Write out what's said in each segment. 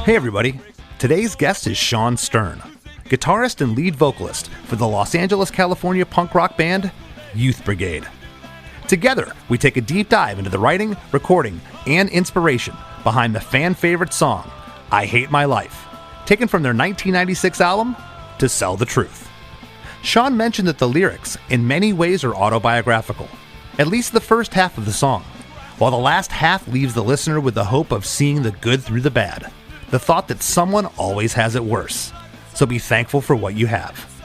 Hey everybody, today's guest is Shawn Stern, guitarist and lead vocalist for the Los Angeles, California punk rock band Youth Brigade. Together, we take a deep dive into the writing, recording, and inspiration behind the fan-favorite song, I Hate My Life, taken from their 1996 album, To Sell the Truth. Shawn mentioned that the lyrics, in many ways, are autobiographical, at least the first half of the song, while the last half leaves the listener with the hope of seeing the good through the bad, the thought that someone always has it worse. So be thankful for what you have.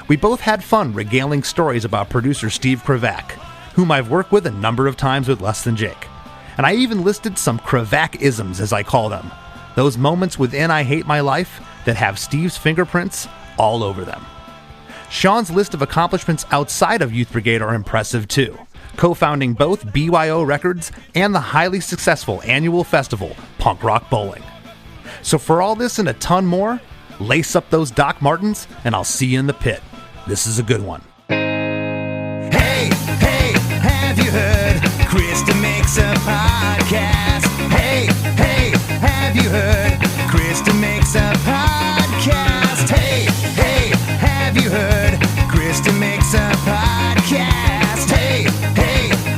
We both had fun regaling stories about producer Steve Kravac, whom I've worked with a number of times with Less Than Jake. And I even listed some Kravac-isms, as I call them, those moments within I Hate My Life that have Steve's fingerprints all over them. Shawn's list of accomplishments outside of Youth Brigade are impressive too, co-founding both BYO Records and the highly successful annual festival, Punk Rock Bowling. So for all this and a ton more, lace up those Doc Martens and I'll see you in the pit. This is a good one. Hey, have you heard? Chris DeMakes a podcast. Hey, have you heard? Chris DeMakes a podcast. Hey, have you heard? Chris DeMakes a podcast. Hey,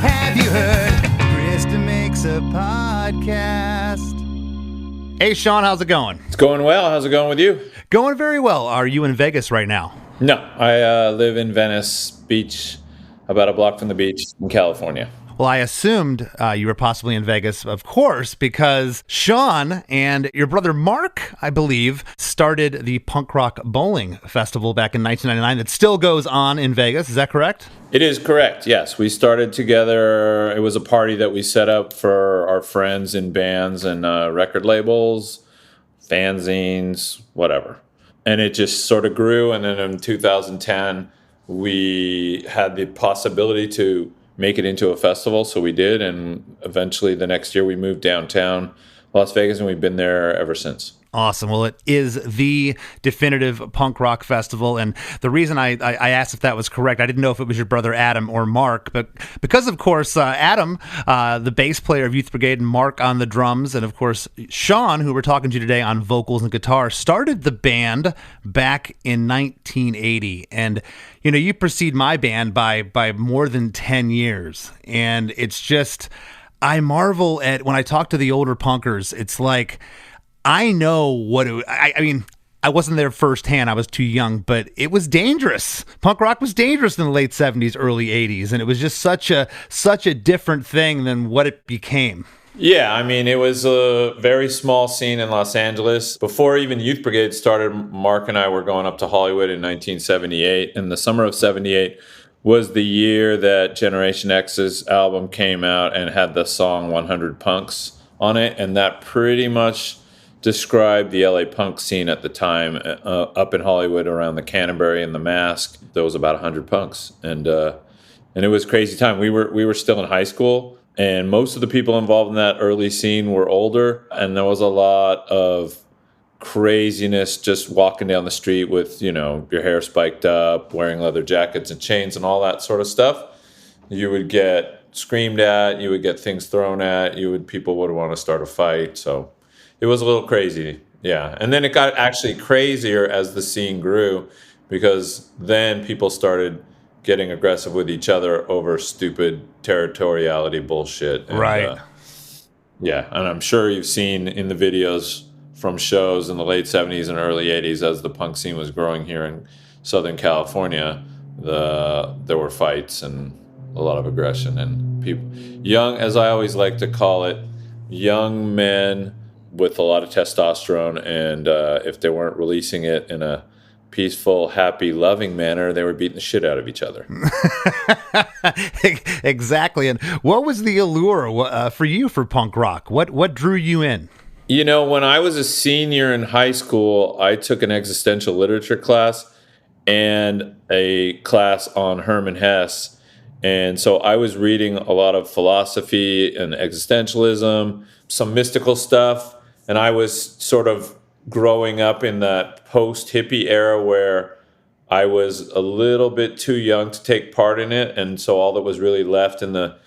have you heard? Chris DeMakes a podcast. Hey Shawn, how's it going? It's going well. How's it going with you? Going very well. Are you in Vegas right now? No, I live in Venice Beach, about a block from the beach in California. Well, I assumed you were possibly in Vegas, of course, because Shawn and your brother Mark, I believe, started the Punk Rock Bowling Festival back in 1999 that still goes on in Vegas. Is that correct? It is correct, yes. We started together. It was a party that we set up for our friends in bands and record labels, fanzines, whatever. And it just sort of grew. And then in 2010, we had the possibility to make it into a festival, so we did, and eventually the next year we moved downtown Las Vegas, and we've been there ever since. Awesome. Well, it is the definitive punk rock festival, and the reason I asked if that was correct, I didn't know if it was your brother Adam or Mark, but because, of course, Adam, the bass player of Youth Brigade, and Mark on the drums, and, of course, Shawn, who we're talking to today on vocals and guitar, started the band back in 1980, and you precede my band by more than 10 years, and it's just, I marvel at, when I talk to the older punkers, it's like, I know what I mean, I wasn't there firsthand. I was too young, but it was dangerous. Punk rock was dangerous in the late 70s, early 80s, and it was just such a different thing than what it became. Yeah, I mean, it was a very small scene in Los Angeles. Before even Youth Brigade started, Mark and I were going up to Hollywood in 1978, and the summer of 78 was the year that Generation X's album came out and had the song 100 Punks on it, and that pretty much described the LA punk scene at the time up in Hollywood around the Canterbury and the Mask. There was about 100 punks, and it was a crazy time. We were still in high school, and most of the people involved in that early scene were older, and there was a lot of craziness just walking down the street with your hair spiked up, wearing leather jackets and chains and all that sort of stuff. You would get screamed at, you would get things thrown at you, people would want to start a fight. So it was a little crazy, yeah. And then it got actually crazier as the scene grew, because then people started getting aggressive with each other over stupid territoriality bullshit. And, right. Yeah, and I'm sure you've seen in the videos from shows in the late 70s and early 80s as the punk scene was growing here in Southern California, there were fights and a lot of aggression. And people, young, as I always like to call it, young men with a lot of testosterone, and if they weren't releasing it in a peaceful, happy, loving manner, they were beating the shit out of each other. Exactly. And what was the allure for you for punk rock? What drew you in? When I was a senior in high school, I took an existential literature class and a class on Hermann Hesse. And so I was reading a lot of philosophy and existentialism, some mystical stuff. And I was sort of growing up in that post-hippie era where I was a little bit too young to take part in it. And so all that was really left in the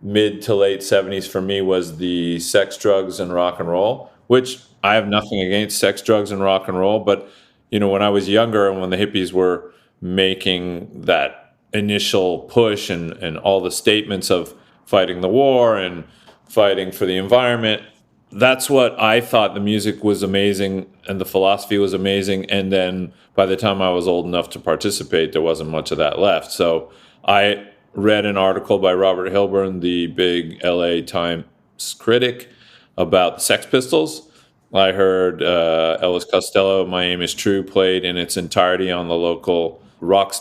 mid to late 70s for me was the sex, drugs, and rock and roll, which I have nothing against sex, drugs, and rock and roll. But, when I was younger and when the hippies were making that initial push and all the statements of fighting the war and fighting for the environment, that's what I thought the music was amazing and the philosophy was amazing. And then by the time I was old enough to participate, there wasn't much of that left. So I read an article by Robert Hilburn, the big LA Times critic, about the Sex Pistols. I heard Elvis Costello, My Aim Is True, played in its entirety on the local rock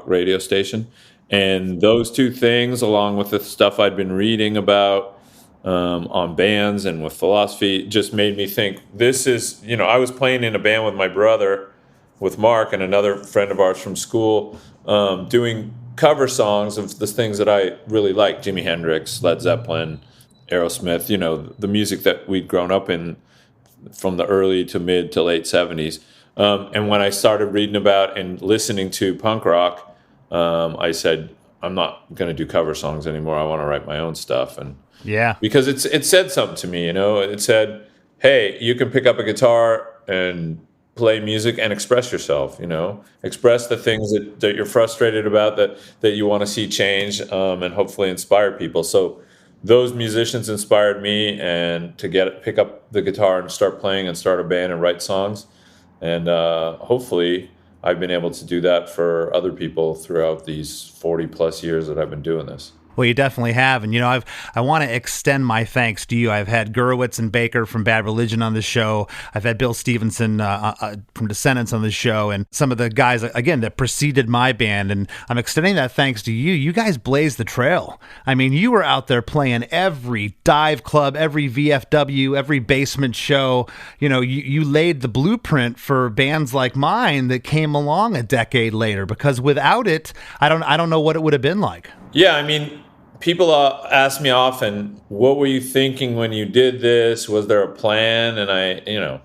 radio station. And those two things, along with the stuff I'd been reading about on bands and with philosophy, just made me think this is, I was playing in a band with my brother, with Mark and another friend of ours from school, doing cover songs of the things that I really like, Jimi Hendrix, Led Zeppelin, Aerosmith, the music that we'd grown up in from the early to mid to late 70s. And when I started reading about and listening to punk rock, I said, I'm not going to do cover songs anymore. I want to write my own stuff. And yeah, because it said something to me, it said, hey, you can pick up a guitar and play music and express yourself, express the things that you're frustrated about, that you want to see change, and hopefully inspire people. So those musicians inspired me, and to pick up the guitar and start playing and start a band and write songs. And hopefully I've been able to do that for other people throughout these 40 plus years that I've been doing this. Well, you definitely have. And, I want to extend my thanks to you. I've had Gurewitz and Baker from Bad Religion on the show. I've had Bill Stevenson from Descendants on the show, and some of the guys, again, that preceded my band. And I'm extending that thanks to you. You guys blazed the trail. I mean, you were out there playing every dive club, every VFW, every basement show. You laid the blueprint for bands like mine that came along a decade later, because without it, I don't know what it would have been like. Yeah, I mean, people ask me often, what were you thinking when you did this? Was there a plan? And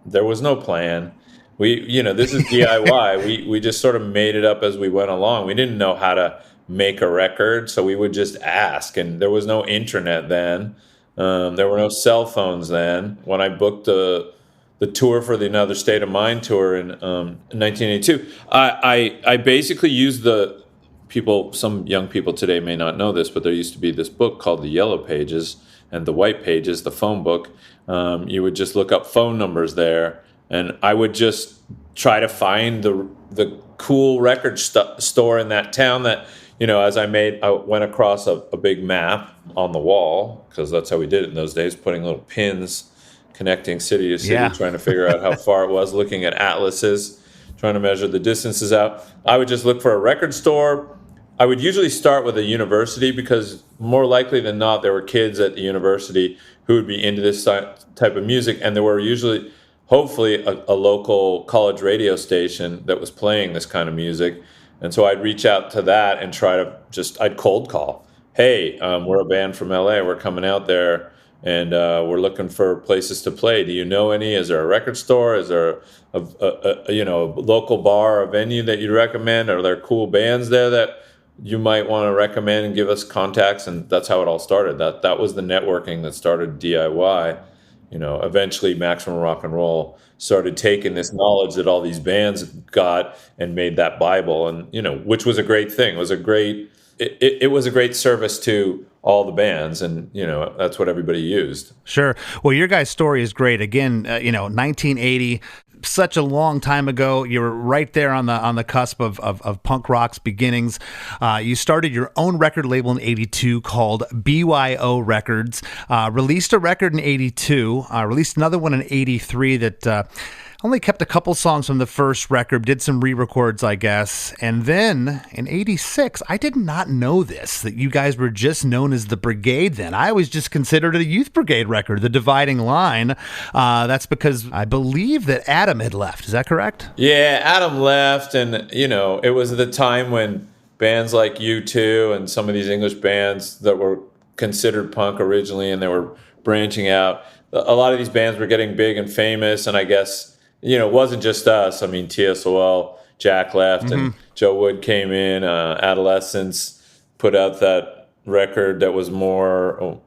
there was no plan. This is DIY. We just sort of made it up as we went along. We didn't know how to make a record, so we would just ask. And there was no internet then. There were no cell phones then. When I booked the tour for the Another State of Mind tour in 1982, I basically used some young people today may not know this, but there used to be this book called the Yellow Pages and the White Pages, the phone book. You would just look up phone numbers there, and I would just try to find the cool record store in that town that, as I went across a big map on the wall, because that's how we did it in those days, putting little pins connecting city to city, trying to figure out how far it was, looking at atlases, trying to measure the distances out. I would just look for a record store. I would usually start with a university, because more likely than not, there were kids at the university who would be into this type of music. And there were usually, hopefully, a local college radio station that was playing this kind of music. And so I'd reach out to that and I'd cold call. Hey, we're a band from LA. We're coming out there, and we're looking for places to play. Do you know any? Is there a record store? Is there a local bar or venue that you'd recommend? Are there cool bands there that you might want to recommend and give us contacts? And that's how it all started. That was the networking that started DIY. Eventually Maximum Rock and Roll started taking this knowledge that all these bands got and made that Bible, and which was a great thing. It was a great service to all the bands, and that's what everybody used. Sure. Well, your guys' story is great. Again, 1980. Such a long time ago. You were right there on the cusp of punk rock's beginnings. You started your own record label in 82 called BYO Records. Released a record in 82. Released another one in 83 that only kept a couple songs from the first record, did some re-records, I guess. And then in 86, I did not know this, that you guys were just known as the Brigade then. I always just considered it a Youth Brigade record, the dividing line. That's because I believe that Adam had left. Is that correct? Yeah, Adam left, and, it was the time when bands like U2 and some of these English bands that were considered punk originally, and they were branching out. A lot of these bands were getting big and famous, and I guess, it wasn't just us. I mean, TSOL, Jack left, and Joe Wood came in. Adolescents put out that record that was more,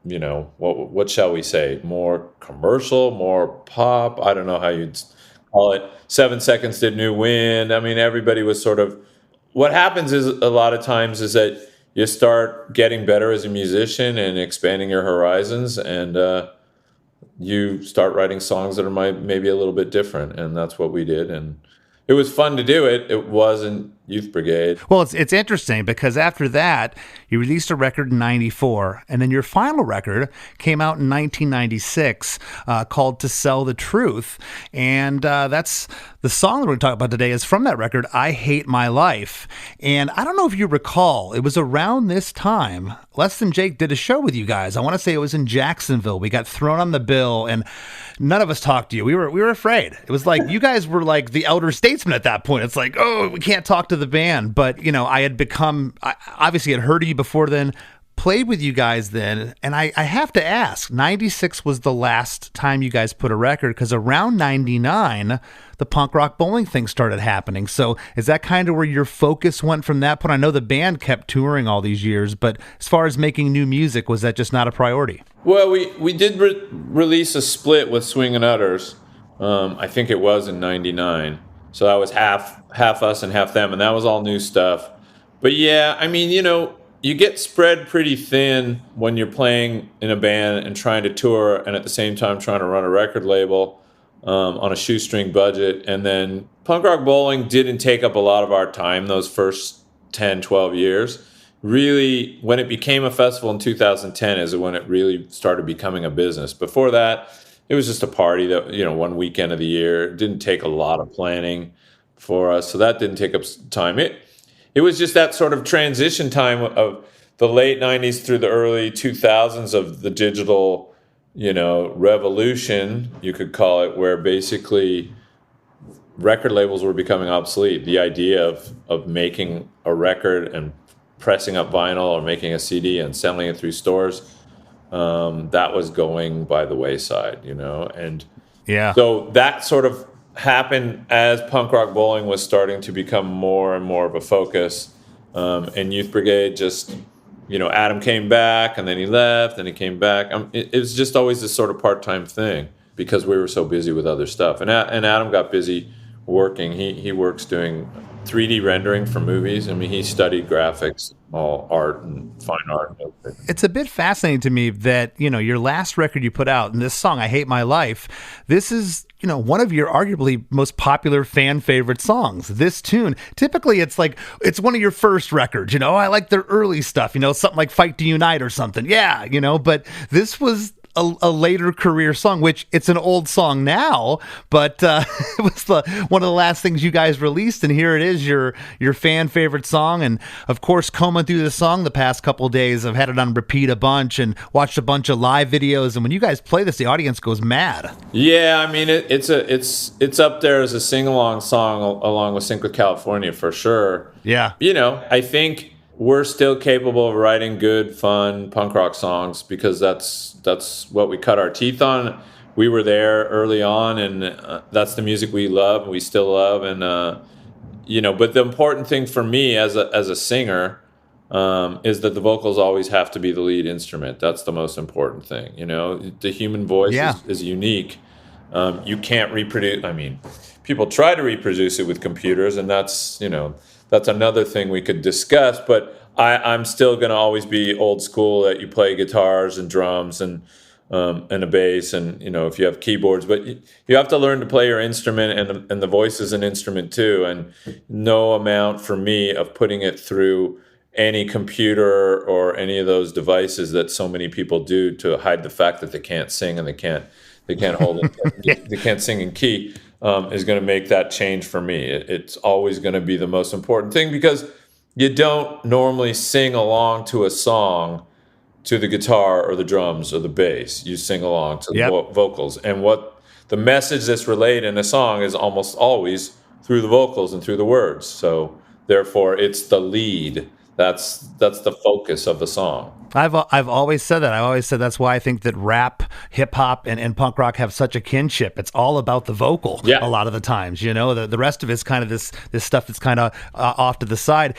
what shall we say, more commercial, more pop. I don't know how you'd call it. 7 Seconds to New Wind. I mean, everybody was sort of. What happens is a lot of times is that you start getting better as a musician and expanding your horizons, and you start writing songs that are maybe a little bit different, and that's what we did, and it was fun to do it. It wasn't Youth Brigade. Well, it's interesting because after that, you released a record in 94, and then your final record came out in 1996 called To Sell the Truth. And that's the song that we're going to talk about today is from that record, I Hate My Life. And I don't know if you recall, it was around this time, Less Than Jake did a show with you guys. I want to say it was in Jacksonville. We got thrown on the bill, and none of us talked to you. We were afraid. It was like you guys were like the elder statesmen at that point. It's like, oh, we can't talk to the band. But, I had obviously had heard of you before then, played with you guys then. And I have to ask, 96 was the last time you guys put a record, because around 99, the punk rock bowling thing started happening. So is that kind of where your focus went from that point? I know the band kept touring all these years, but as far as making new music, was that just not a priority? Well, we did release a split with Swingin' Utters. I think it was in 99. So that was half us and half them, and that was all new stuff. But yeah, I mean, you get spread pretty thin when you're playing in a band and trying to tour, and at the same time trying to run a record label on a shoestring budget. And then punk rock bowling didn't take up a lot of our time those first 10, 12 years. Really, when it became a festival in 2010 is when it really started becoming a business. Before that, it was just a party that, one weekend of the year. It didn't take a lot of planning for us, so that didn't take up time. It was just that sort of transition time of the late 90s through the early 2000s of the digital, revolution, you could call it, where basically record labels were becoming obsolete. The idea of making a record and pressing up vinyl or making a CD and selling it through stores, that was going by the wayside, and so that sort of happened as punk rock bowling was starting to become more and more of a focus, and Youth Brigade just, Adam came back and then he left and he came back. It was just always this sort of part-time thing because we were so busy with other stuff, and Adam got busy working. He works doing 3D rendering for movies. I mean, he studied graphics, all art and fine art. It's a bit fascinating to me that, your last record you put out, and this song, I Hate My Life, this is, one of your arguably most popular fan favorite songs. This tune, typically it's one of your first records, I like their early stuff, something like Fight to Unite or something. Yeah, but this was a later career song, which it's an old song now, but it was one of the last things you guys released, and here it is, your fan favorite song. And of course, combing through the song the past couple of days, I've had it on repeat a bunch and watched a bunch of live videos, and when you guys play this, the audience goes mad. Yeah, I mean, it's up there as a sing-along song along with Sync with California for sure. Yeah. I think we're still capable of writing good, fun punk rock songs because that's what we cut our teeth on. We were there early on, and that's the music we love, we still love, and But the important thing for me as a singer is that the vocals always have to be the lead instrument. That's the most important thing. The human voice is unique. You can't reproduce. I mean, people try to reproduce it with computers, and that's another thing we could discuss, but I'm still going to always be old school that you play guitars and drums and a bass and, if you have keyboards, but you have to learn to play your instrument, and the voice is an instrument too. And no amount for me of putting it through any computer or any of those devices that so many people do to hide the fact that they can't sing and they can't hold it, they can't sing in key. Is going to make that change for me. It's always going to be the most important thing because you don't normally sing along to a song to the guitar or the drums or the bass. You sing along to the vocals. And what the message that's relayed in a song is almost always through the vocals and through the words. So therefore, it's the lead. That's the focus of the song. I've always said that. I've always said that's why I think that rap, hip hop, and punk rock have such a kinship. It's all about the vocal a lot of the times. The rest of it's kind of this stuff that's kind of off to the side.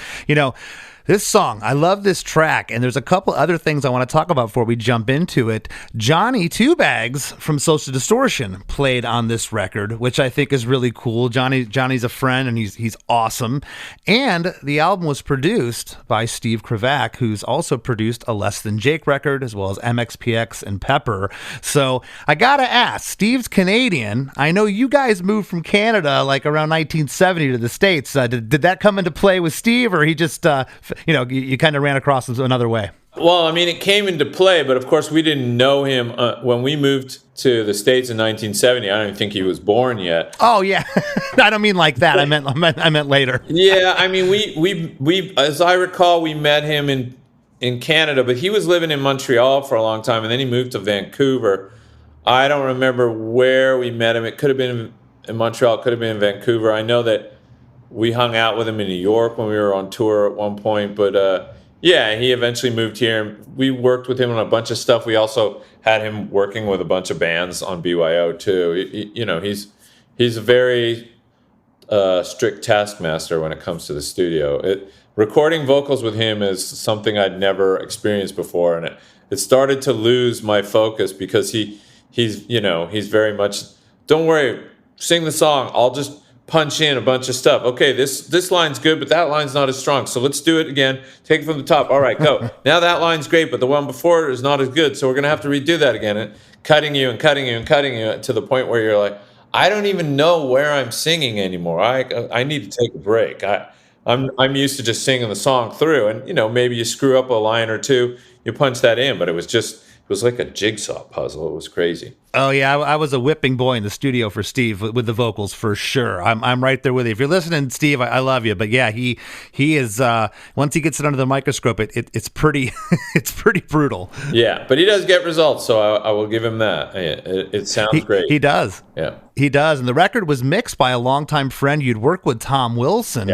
This song, I love this track, and there's a couple other things I want to talk about before we jump into it. Johnny Two Bags from Social Distortion played on this record, which I think is really cool. Johnny's a friend, and he's awesome. And the album was produced by Steve Kravac, who's also produced a Less Than Jake record, as well as MXPX and Pepper. So I gotta ask, Steve's Canadian. I know you guys moved from Canada like around 1970 to the States. Did that come into play with Steve, or he just you kind of ran across him another way? Well, I mean, it came into play, but of course we didn't know him when we moved to the States in 1970. I don't even think he was born yet. Oh yeah, I don't mean like that. I meant later. Yeah, I mean, we as I recall, we met him in Canada, but he was living in Montreal for a long time, and then he moved to Vancouver. I don't remember where we met him. It could have been in Montreal, it could have been in Vancouver. I know that we hung out with him in New York when we were on tour at one point, but yeah, he eventually moved here, and we worked with him on a bunch of stuff. We also had him working with a bunch of bands on BYO too. He's a very strict taskmaster when it comes to the studio. Recording vocals with him is something I'd never experienced before, and it started to lose my focus because he's very much, don't worry, sing the song, I'll just punch in a bunch of stuff. Okay, this line's good, but that line's not as strong. So let's do it again. Take it from the top. All right, go. Now that line's great, but the one before it is not as good. So we're going to have to redo that again. And cutting you to the point where you're like, I don't even know where I'm singing anymore. I need to take a break. I'm used to just singing the song through, and maybe you screw up a line or two, you punch that in, but it was like a jigsaw puzzle. It was crazy. Oh yeah, I was a whipping boy in the studio for Steve with the vocals for sure. I'm right there with you. If you're listening, Steve, I love you. But yeah, he is once he gets it under the microscope, it's pretty it's pretty brutal. Yeah, but he does get results, so I will give him that. It sounds great. He does. Yeah. He does, and the record was mixed by a longtime friend. You'd worked with Tom Wilson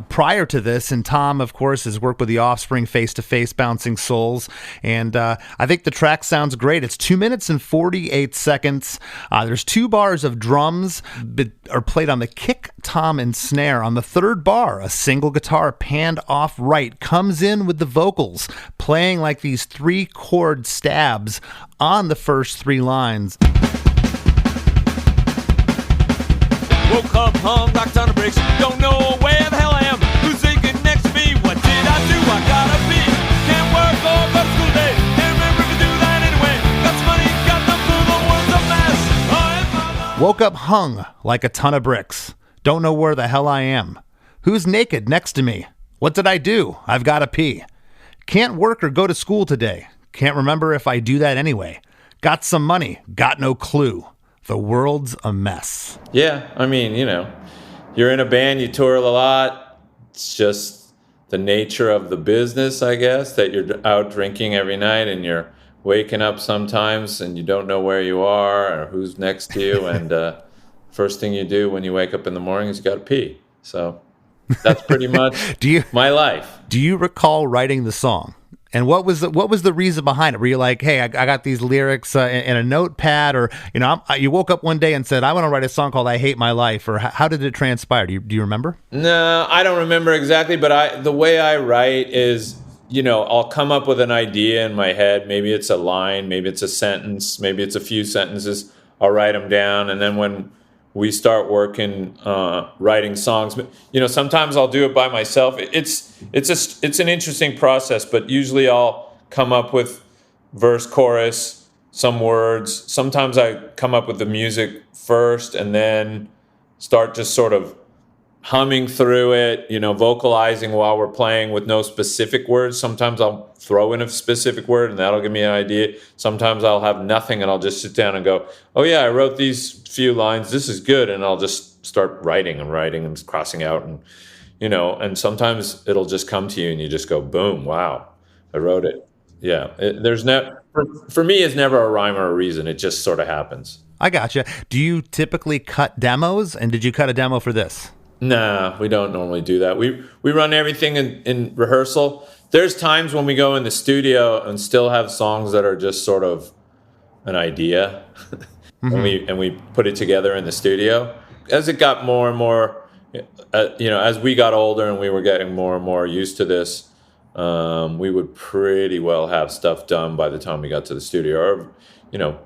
prior to this, and Tom, of course, has worked with The Offspring, Face to Face, Bouncing Souls, and I think the track sounds great. It's 2 minutes and 48 seconds. There's 2 bars of drums that are played on the kick, tom, and snare. On the third bar, a single guitar panned off right comes in with the vocals, playing like these 3-chord stabs on the first 3 lines. Woke up, hung like a ton of bricks. Don't know where the hell I am. Who's sitting next to me? What did I do? I gotta be. Can't work or go to school day. Can't remember to do that anyway. Got some money, got them through the world's a mess. Woke up hung like a ton of bricks. Don't know where the hell I am. Who's naked next to me? What did I do? I've gotta pee. Can't work or go to school today. Can't remember if I do that anyway. Got some money, got no clue. The world's a mess. Yeah, I mean, you're in a band, you tour a lot. It's just the nature of the business, I guess, that you're out drinking every night and you're waking up sometimes and you don't know where you are or who's next to you. And first thing you do when you wake up in the morning is you got to pee. So that's pretty much my life. Do you recall writing the song? And what was the reason behind it? Were you like, hey, I got these lyrics in a notepad, or you woke up one day and said, I want to write a song called "I Hate My Life," or how did it transpire? Do you remember? No, I don't remember exactly, but the way I write is, I'll come up with an idea in my head. Maybe it's a line, maybe it's a sentence, maybe it's a few sentences. I'll write them down, and then when we start working, writing songs. Sometimes I'll do it by myself. It's an interesting process, but usually I'll come up with verse, chorus, some words. Sometimes I come up with the music first and then start just sort of humming through it, vocalizing while we're playing with no specific words. Sometimes I'll throw in a specific word and that'll give me an idea. Sometimes I'll have nothing and I'll just sit down and go, oh yeah, I wrote these few lines. This is good. And I'll just start writing and crossing out and sometimes it'll just come to you and you just go, boom, wow, I wrote it. Yeah. For me, it's never a rhyme or a reason. It just sort of happens. I gotcha. Do you typically cut demos? And did you cut a demo for this? Nah, we don't normally do that. We run everything in rehearsal. There's times when we go in the studio and still have songs that are just sort of an idea, and we put it together in the studio. As it got more and more, as we got older and we were getting more and more used to this, we would pretty well have stuff done by the time we got to the studio. Or,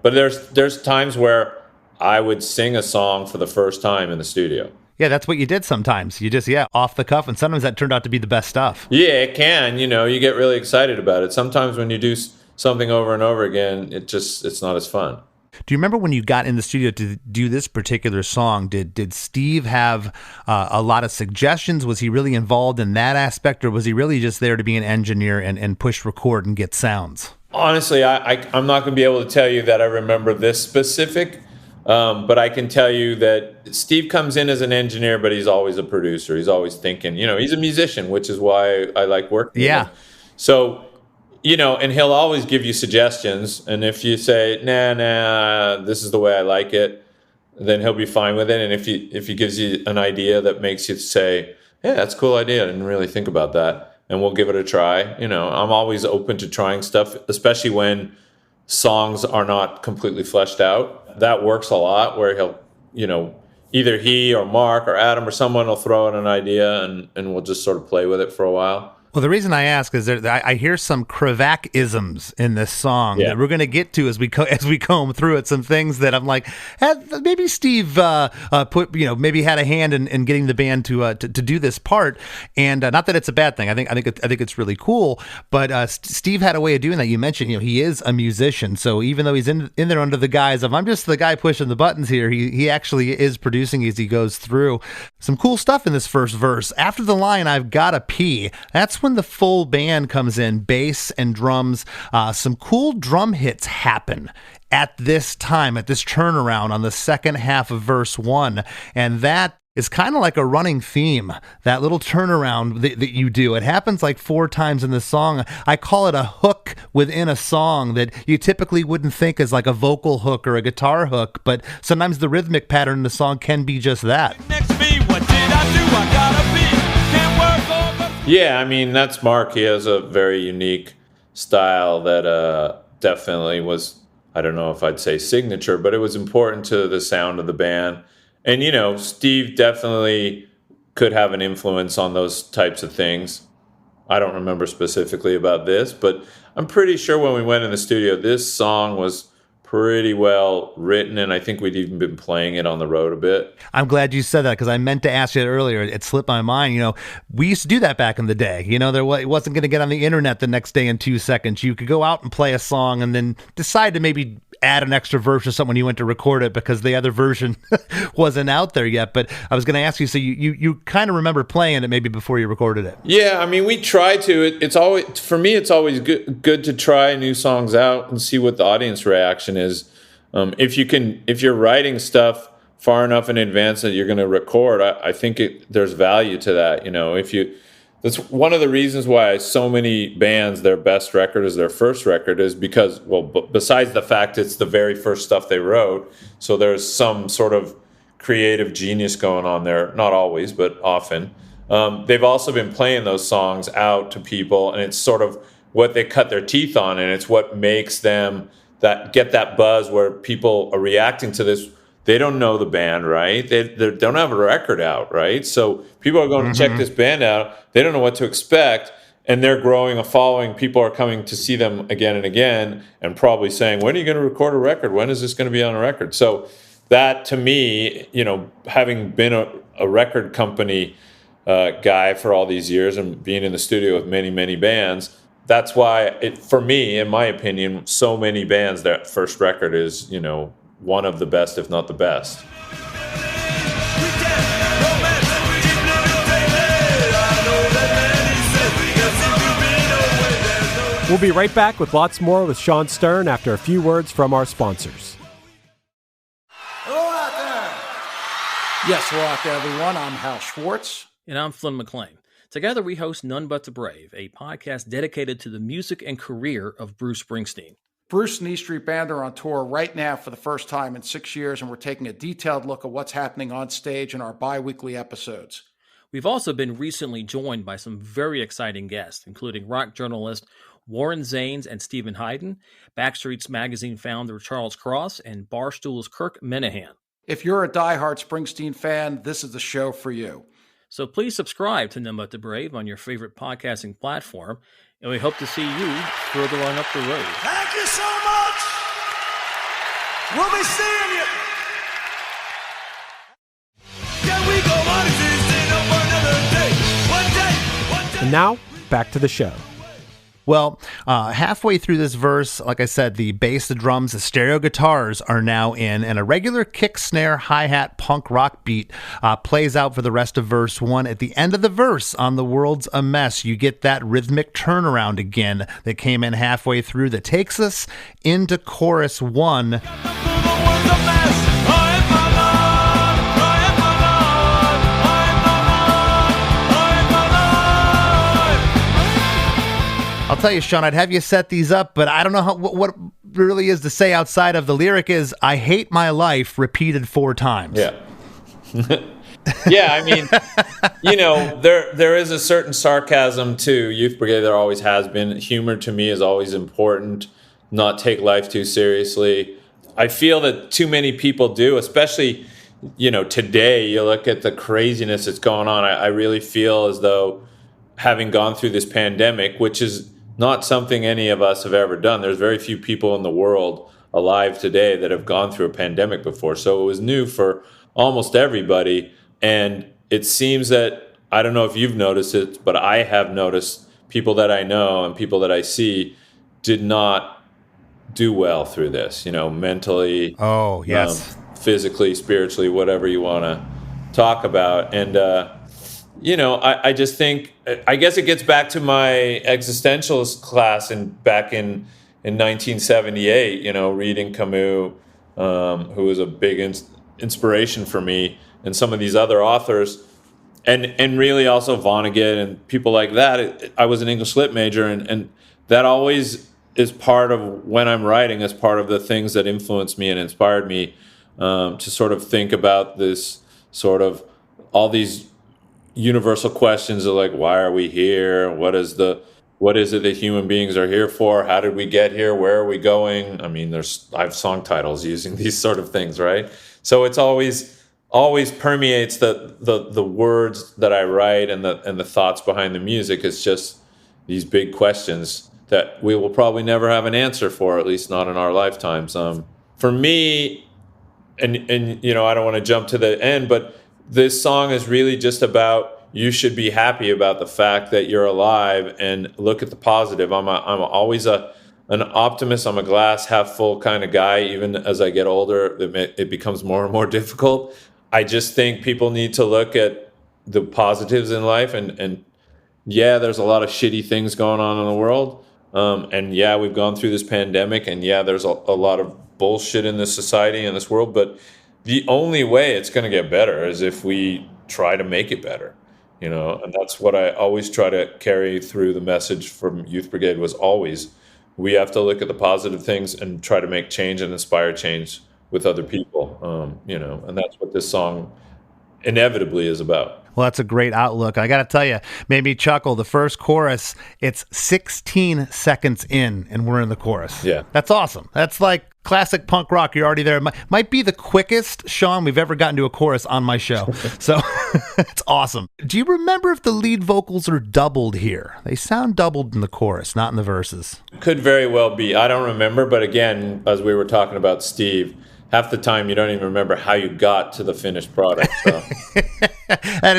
but there's times where I would sing a song for the first time in the studio. Yeah, that's what you did sometimes. You just, off the cuff, and sometimes that turned out to be the best stuff. Yeah, it can. You get really excited about it. Sometimes when you do something over and over again, it's not as fun. Do you remember when you got in the studio to do this particular song? Did Steve have a lot of suggestions? Was he really involved in that aspect, or was he really just there to be an engineer and push record and get sounds? Honestly, I'm not going to be able to tell you that I remember this specific, but I can tell you that Steve comes in as an engineer, but he's always a producer. He's always thinking. He's a musician, which is why I like working with him. So, and he'll always give you suggestions. And if you say, nah, this is the way I like it, then he'll be fine with it. And if he gives you an idea that makes you say, yeah, that's a cool idea, I didn't really think about that, and we'll give it a try. I'm always open to trying stuff, especially when songs are not completely fleshed out. That works a lot, where he'll, either he or Mark or Adam or someone will throw in an idea, and we'll just sort of play with it for a while. Well, the reason I ask is I hear some Kravac-isms in this song that we're going to get to as we comb through it. Some things that I'm like, maybe Steve maybe had a hand in getting the band to do this part, and not that it's a bad thing. I think it's really cool. But Steve had a way of doing that. You mentioned he is a musician, so even though he's in there under the guise of I'm just the guy pushing the buttons here, he actually is producing as he goes through. Some cool stuff in this first verse. After the line, "I've gotta pee," that's when the full band comes in, bass and drums. Some cool drum hits happen at this time, at this turnaround on the second half of verse 1. And that is kind of like a running theme, that little turnaround that you do. It happens like 4 times in the song. I call it a hook within a song that you typically wouldn't think as like a vocal hook or a guitar hook, but sometimes the rhythmic pattern in the song can be just that. Next to me, what did I do? I gotta be. Can't work over. Yeah, I mean, that's Mark. He has a very unique style that definitely was, I don't know if I'd say signature, but it was important to the sound of the band. And, Steve definitely could have an influence on those types of things. I don't remember specifically about this, but I'm pretty sure when we went in the studio, this song was pretty well written, and I think we'd even been playing it on the road a bit. I'm glad you said that, because I meant to ask you that earlier. It slipped my mind. We used to do that back in the day. It wasn't going to get on the internet the next day in 2 seconds. You could go out and play a song and then decide to maybe add an extra verse or something when you went to record it because the other version wasn't out there yet. But I was going to ask you, so you kind of remember playing it maybe before you recorded it. Yeah, I mean, we try to. It's always, for me, it's always good to try new songs out and see what the audience reaction is. If you're writing stuff far enough in advance that you're going to record, I think there's value to that. That's one of the reasons why so many bands, their best record is their first record, is because, well, besides the fact it's the very first stuff they wrote, so there's some sort of creative genius going on there. Not always, but often. They've also been playing those songs out to people, and it's sort of what they cut their teeth on, and it's what makes them get that buzz where people are reacting to this. They don't know the band, right? They don't have a record out, right? So people are going to check this band out. They don't know what to expect, and they're growing a following. People are coming to see them again and again, and probably saying, when are you going to record a record? When is this going to be on a record? So that, to me, having been a record company guy for all these years and being in the studio with many, many bands, that's why, for me, in my opinion, so many bands, their first record is, one of the best, if not the best. We'll be right back with lots more with Shawn Stern after a few words from our sponsors. Hello out there. Yes, hello out there, everyone. I'm Hal Schwartz. And I'm Flynn McLean. Together we host None But the Brave, a podcast dedicated to the music and career of Bruce Springsteen. Bruce and E Street Band are on tour right now for the first time in 6 years, and we're taking a detailed look at what's happening on stage in our bi-weekly episodes. We've also been recently joined by some very exciting guests, including rock journalist Warren Zanes and Stephen Hayden, Backstreet's Magazine founder Charles Cross, and Barstool's Kirk Minahan. If you're a diehard Springsteen fan, this is the show for you. So please subscribe to None But the Brave on your favorite podcasting platform, and we hope to see you further on up the road. Thank you so much. We'll be seeing you. Can we go on existing for another day? One day. And now, back to the show. Well, halfway through this verse, like I said, the bass, the drums, the stereo guitars are now in, and a regular kick, snare, hi-hat, punk rock beat plays out for the rest of verse 1. At the end of the verse, on The World's a Mess, you get that rhythmic turnaround again that came in halfway through that takes us into chorus 1. I'll tell you, Shawn, I'd have you set these up, but I don't know what really is to say outside of the lyric is, I hate my life, repeated 4 times. Yeah. Yeah, I mean, there is a certain sarcasm to Youth Brigade. There always has been. Humor to me is always important, not take life too seriously. I feel that too many people do, especially, today, you look at the craziness that's going on. I really feel as though having gone through this pandemic, which is not something any of us have ever done. There's very few people in the world alive today that have gone through a pandemic before. So it was new for almost everybody. And it seems that, I don't know if you've noticed it, but I have noticed people that I know and people that I see did not do well through this, mentally. Oh, yes. Physically, spiritually, whatever you want to talk about. And, I just think, I guess it gets back to my existentialist class back in 1978, reading Camus, who was a big inspiration for me, and some of these other authors, and really also Vonnegut and people like that. I was an English lit major, and that always is part of when I'm writing, as part of the things that influenced me and inspired me to sort of think about this sort of all these universal questions of like, why are we here? What is it that human beings are here for? How did we get here? Where are we going? I mean, I have song titles using these sort of things, right? So it's always permeates the words that I write and the thoughts behind the music. It's just these big questions that we will probably never have an answer for, at least not in our lifetimes. For me, and I don't want to jump to the end, but this song is really just about, you should be happy about the fact that you're alive and look at the positive. I'm always an optimist. I'm a glass half full kind of guy. Even as I get older, it becomes more and more difficult. I just think people need to look at the positives in life. And yeah, there's a lot of shitty things going on in the world. And yeah, we've gone through this pandemic. And yeah, there's a lot of bullshit in this society and this world. But the only way it's going to get better is if we try to make it better, and that's what I always try to carry through the message from Youth Brigade was always, we have to look at the positive things and try to make change and inspire change with other people, and that's what this song inevitably is about. Well, that's a great outlook. I got to tell you, made me chuckle. The first chorus, it's 16 seconds in, and we're in the chorus. Yeah. That's awesome. That's like classic punk rock. You're already there. Might be the quickest, Shawn, we've ever gotten to a chorus on my show. So it's awesome. Do you remember if the lead vocals are doubled here? They sound doubled in the chorus, not in the verses. Could very well be. I don't remember, but again, as we were talking about Steve, half the time you don't even remember how you got to the finished product. So. That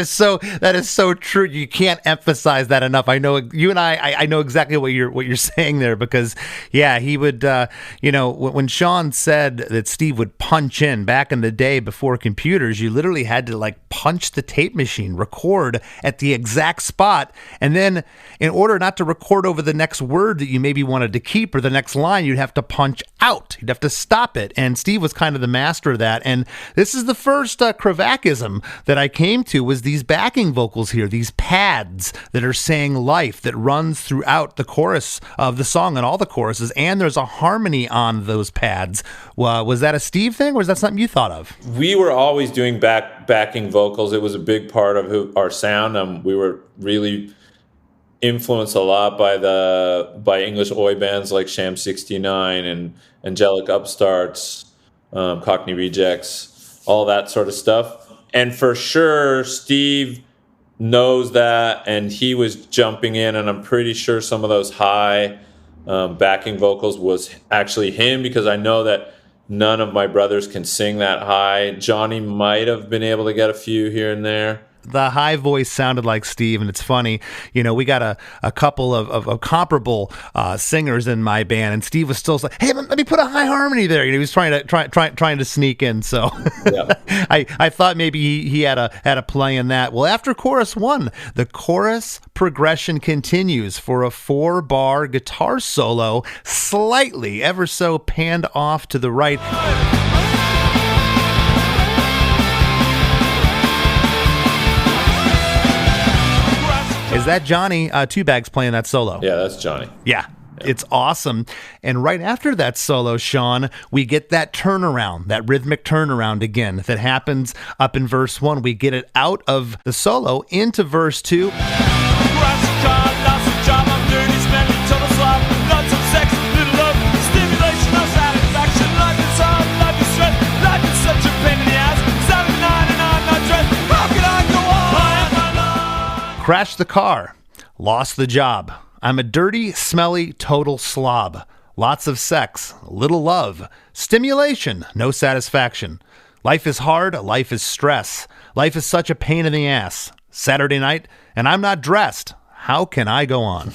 is so true. You can't emphasize that enough. I know you and I know exactly what you're saying there, because yeah, he would when Shawn said that Steve would punch in back in the day before computers, you literally had to like punch the tape machine, record at the exact spot, and then in order not to record over the next word that you maybe wanted to keep or the next line, you'd have to punch out. You'd have to stop it. And Steve was kind of the master of that. And this is the first Kravakism that I came to, was these backing vocals here, these pads that are saying life, that runs throughout the chorus of the song and all the choruses, and there's a harmony on those pads. Was that a Steve thing, or was that something you thought of? We were always doing backing vocals. It was a big part of our sound. We were really influenced a lot by English oi bands like Sham 69 and Angelic Upstarts, Cockney Rejects, all that sort of stuff. And for sure, Steve knows that, and he was jumping in, and I'm pretty sure some of those high backing vocals was actually him, because I know that none of my brothers can sing that high. Johnny might have been able to get a few here and there. The high voice sounded like Steve, and it's funny, we got a couple of comparable singers in my band, and Steve was still like, "Hey, let me put a high harmony there." He was trying to sneak in. So Yeah. I thought maybe he had a play in that. Well, after chorus 1, the chorus progression continues for a 4-bar guitar solo, slightly ever so panned off to the right. Is that Johnny Two Bags playing that solo? Yeah, that's Johnny. Yeah, it's awesome. And right after that solo, Shawn, we get that turnaround, that rhythmic turnaround again that happens up in verse 1. We get it out of the solo into verse 2. Crashed the car, lost the job. I'm a dirty, smelly, total slob. Lots of sex, little love, stimulation, no satisfaction. Life is hard, life is stress. Life is such a pain in the ass. Saturday night, and I'm not dressed. How can I go on?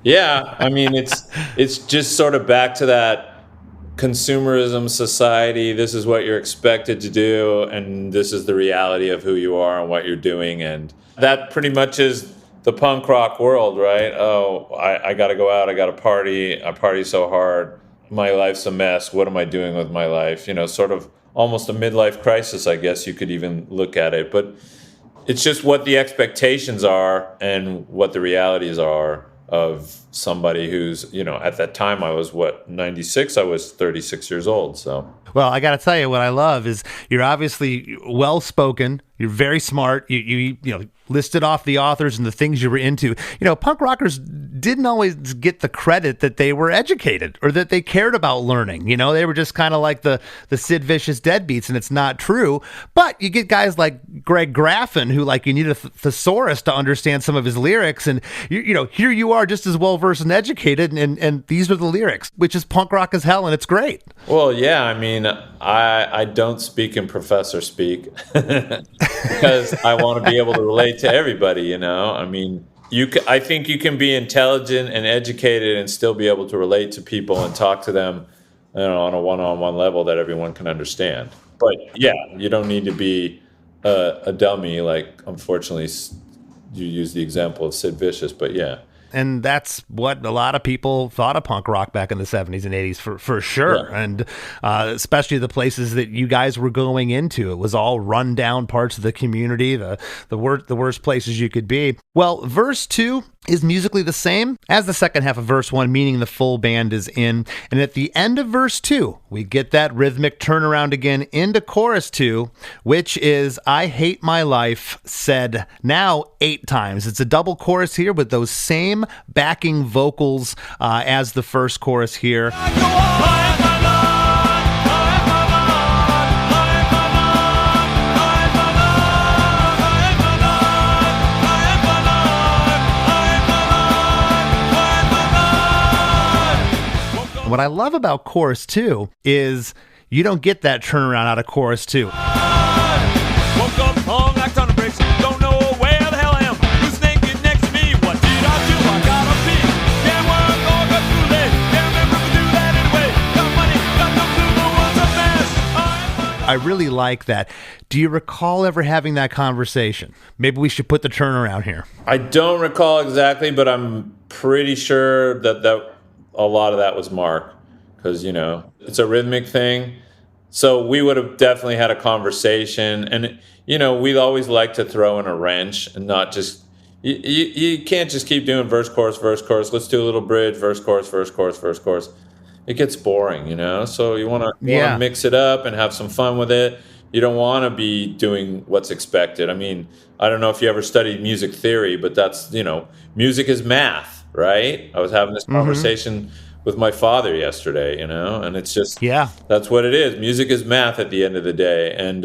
Yeah, I mean, it's just sort of back to that consumerism society. This is what you're expected to do, and this is the reality of who you are and what you're doing, and that pretty much is the punk rock world, right? Oh, I got to go out, I got to party, I party so hard, my life's a mess, what am I doing with my life? Sort of almost a midlife crisis, I guess you could even look at it, but it's just what the expectations are and what the realities are of somebody who's, at that time I was 96, I was 36 years old, so. Well, I got to tell you, what I love is you're obviously well-spoken, you're very smart, you listed off the authors and the things you were into. Punk rockers didn't always get the credit that they were educated or that they cared about learning. They were just kind of like the Sid Vicious deadbeats, and it's not true. But you get guys like Greg Graffin, who you need a thesaurus to understand some of his lyrics, and here you are just as well-versed and educated, and these are the lyrics, which is punk rock as hell, and it's great. Well, yeah, I mean, I don't speak in professor speak because I want to be able to relate to everybody, I mean, I think you can be intelligent and educated and still be able to relate to people and talk to them, on a one-on-one level that everyone can understand. But yeah, you don't need to be a dummy, like unfortunately you use the example of Sid Vicious, but yeah. And that's what a lot of people thought of punk rock back in the 70s and 80s for sure. Yeah. And especially the places that you guys were going into. It was all run down parts of the community, the worst places you could be. Well, verse 2 is musically the same as the second half of verse 1, meaning the full band is in. And at the end of verse 2, we get that rhythmic turnaround again into chorus 2, which is I hate my life, said now 8 times. It's a double chorus here with those same backing vocals as the first chorus here. What I love about chorus 2 is you don't get that turnaround out of chorus 2. Woke up hung like ton of bricks. Don't know where the hell I am. Who's naked next to me? What did I do? I gotta pee. Can't work or go through late. Can't remember to do that anyway. Got money, got no clue, the world's a mess. I really like that. Do you recall ever having that conversation? Maybe we should put the turnaround here. I don't recall exactly, but I'm pretty sure that a lot of that was Mark, because it's a rhythmic thing, so we would have definitely had a conversation, and we'd always like to throw in a wrench and not just you can't just keep doing verse chorus, let's do a little bridge, verse chorus, it gets boring, so you want to mix it up and have some fun with it. You don't want to be doing what's expected. I mean, I don't know if you ever studied music theory, but that's music is math. Right? I was having this conversation with my father yesterday, and it's just, that's what it is. Music is math at the end of the day. And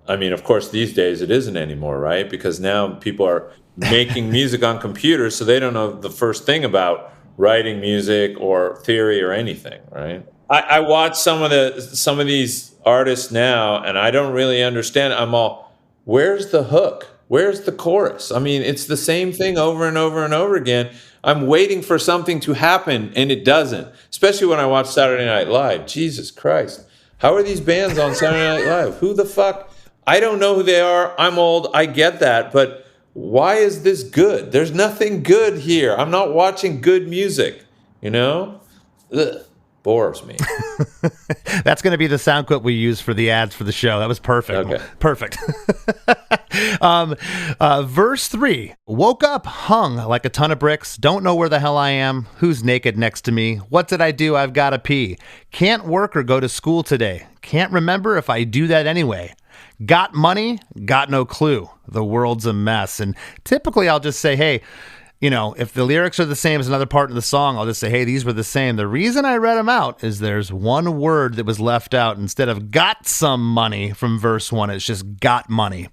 I mean, of course, these days it isn't anymore, right? Because now people are making music on computers, so they don't know the first thing about writing music or theory or anything, right? I watch some of these artists now, and I don't really understand. I'm all, where's the hook? Where's the chorus? I mean, it's the same thing over and over and over again. I'm waiting for something to happen, and it doesn't. Especially when I watch Saturday Night Live. Jesus Christ. How are these bands on Saturday Night Live? Who the fuck? I don't know who they are. I'm old. I get that. But why is this good? There's nothing good here. I'm not watching good music, you know? Ugh. Bores me. That's going to be the sound clip we use for the ads for the show. That was perfect. Okay. Perfect. Verse 3. Woke up hung like a ton of bricks. Don't know where the hell I am. Who's naked next to me? What did I do? I've got to pee. Can't work or go to school today. Can't remember if I do that anyway. Got money? Got no clue. The world's a mess. And typically I'll just say, hey, you know, if the lyrics are the same as another part of the song, I'll just say, hey, these were the same. The reason I read them out is there's one word that was left out. Instead of got some money from verse 1, it's just got money.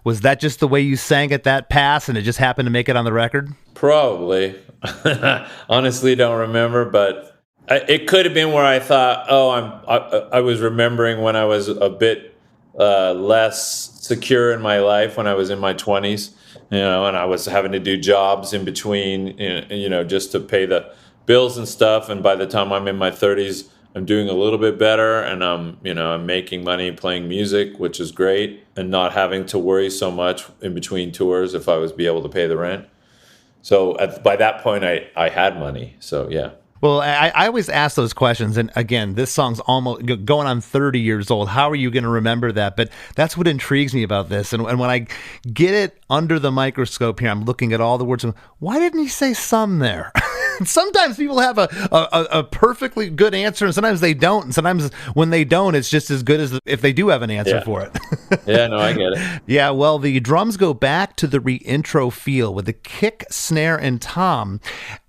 Was that just the way you sang it that pass and it just happened to make it on the record? Probably. Honestly, don't remember, but it could have been where I thought, I was remembering when I was a bit less secure in my life, when I was in my 20s. You know, and I was having to do jobs in between, you know, just to pay the bills and stuff. And by the time I'm in my 30s, I'm doing a little bit better, and I'm making money playing music, which is great, and not having to worry so much in between tours if I was be able to pay the rent. So by that point, I had money. So yeah. Well, I always ask those questions, and again, this song's almost going on 30 years old. How are you going to remember that? But that's what intrigues me about this. And when I get it under the microscope here, I'm looking at all the words. And why didn't he say some there? Sometimes people have a perfectly good answer, and sometimes they don't. And sometimes when they don't, it's just as good as if they do have an answer for it. Yeah, no, I get it. Yeah, well, the drums go back to the re-intro feel with the kick, snare, and tom.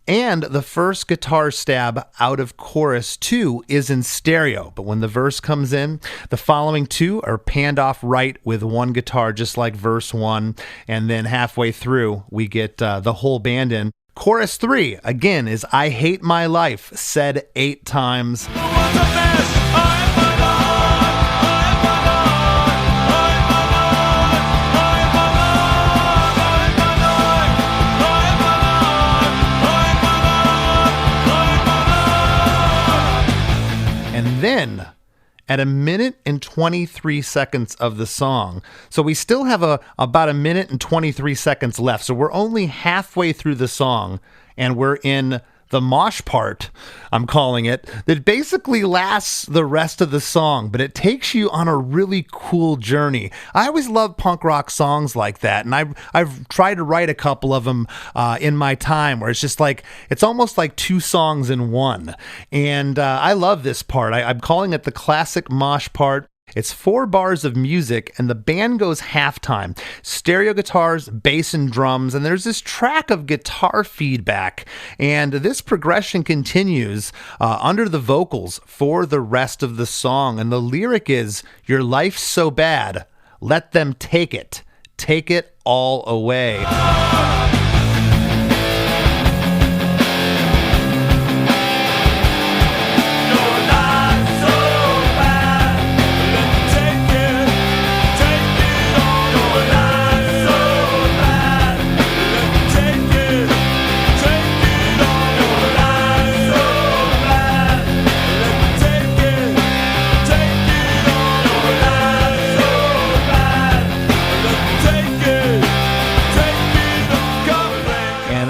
And the first guitar stab out of chorus 2 is in stereo. But when the verse comes in, the following 2 are panned off right with one guitar, just like verse 1. And then halfway through, we get the whole band in. Chorus 3, again, is I Hate My Life, said 8 times. Then, at a minute and 23 seconds of the song, so we still have about a minute and 23 seconds left, so we're only halfway through the song, and we're in the mosh part, I'm calling it, that basically lasts the rest of the song, but it takes you on a really cool journey. I always love punk rock songs like that, and I've tried to write a couple of them in my time, where it's just like, it's almost like 2 songs in one, and I love this part. I'm calling it the classic mosh part. It's 4 bars of music, and the band goes halftime. Stereo guitars, bass, and drums, and there's this track of guitar feedback. And this progression continues under the vocals for the rest of the song. And the lyric is, your life's so bad, let them take it all away.